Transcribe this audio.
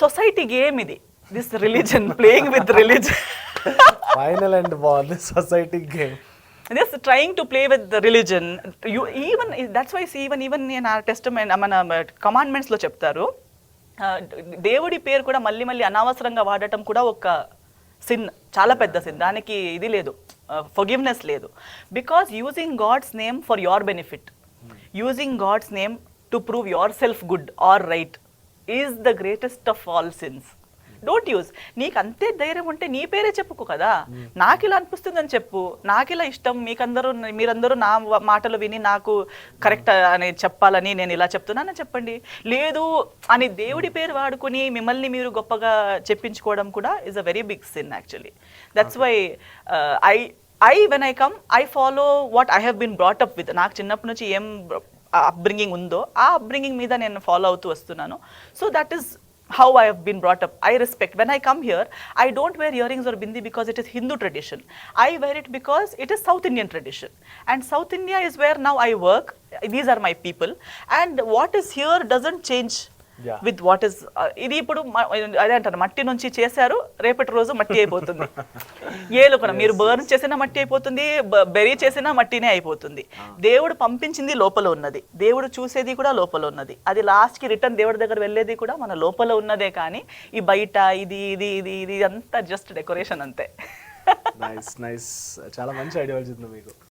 Society game ఇది, this religion playing with religion. Final and బాగుంది society game. just trying to play with the religion. You even that's why see even in our testament మన commandments లో చెప్తారు దేవుడి పేరు కూడా మళ్ళీ మళ్ళీ అనవసరంగా వాడటం కూడా ఒక సిన్, చాలా పెద్ద సిన్. దానికి ఇది లేదు, ఫర్గివ్నెస్ లేదు. Because using God's name for your benefit, using God's name to prove yourself good or right is the greatest of all sins. Don't use. నీకు అంతే ధైర్యం ఉంటే నీ పేరే చెప్పుకో కదా, నాకు ఇలా అనిపిస్తుందని చెప్పు, నాకు ఇలా ఇష్టం, మీరందరూ నా మాటలు విని నాకు కరెక్ట్ అని చెప్పాలని నేను ఇలా చెప్తున్నానని చెప్పండి. లేదు అని దేవుడి పేరు వాడుకొని మిమ్మల్ని మీరు గొప్పగా చెప్పించుకోవడం కూడా is a very big sin actually. That's why when I come, I follow what I have been brought up with. నాకు చిన్నప్పటి నుంచి ఏం అప్బ్రింగింగ్ ఉందో ఆ అప్బ్రింగింగ్ మీద నేను ఫాలో అవుతూ వస్తున్నాను. So that is how I have been brought up. I respect. When I come here, I don't wear earrings or bindi because it is Hindu tradition. I wear it because it is South Indian tradition. And South India is where now I work. These are my people. And what is here doesn't change with what is. ఇది ఇప్పుడు అదే అంటారు, మట్టి నుంచి చేశారు, రేపటి రోజు మట్టి అయిపోతుంది. ఏలు కూడా మీరు బర్న్ చేసినా మట్టి అయిపోతుంది, బెరీ చేసినా మట్టినే అయిపోతుంది. దేవుడు పంపించింది లోపల ఉన్నది, దేవుడు చూసేది కూడా లోపల ఉన్నది. అది లాస్ట్కి రిటర్న్ దేవుడి దగ్గర వెళ్ళేది కూడా మన లోపల ఉన్నదే. కానీ ఈ బయట ఇది ఇది ఇది ఇది అంతా జస్ట్ డెకరేషన్ అంతే. నైస్ నైస్, చాలా మంచి ఐడియాలజీ ఉంది మీకు.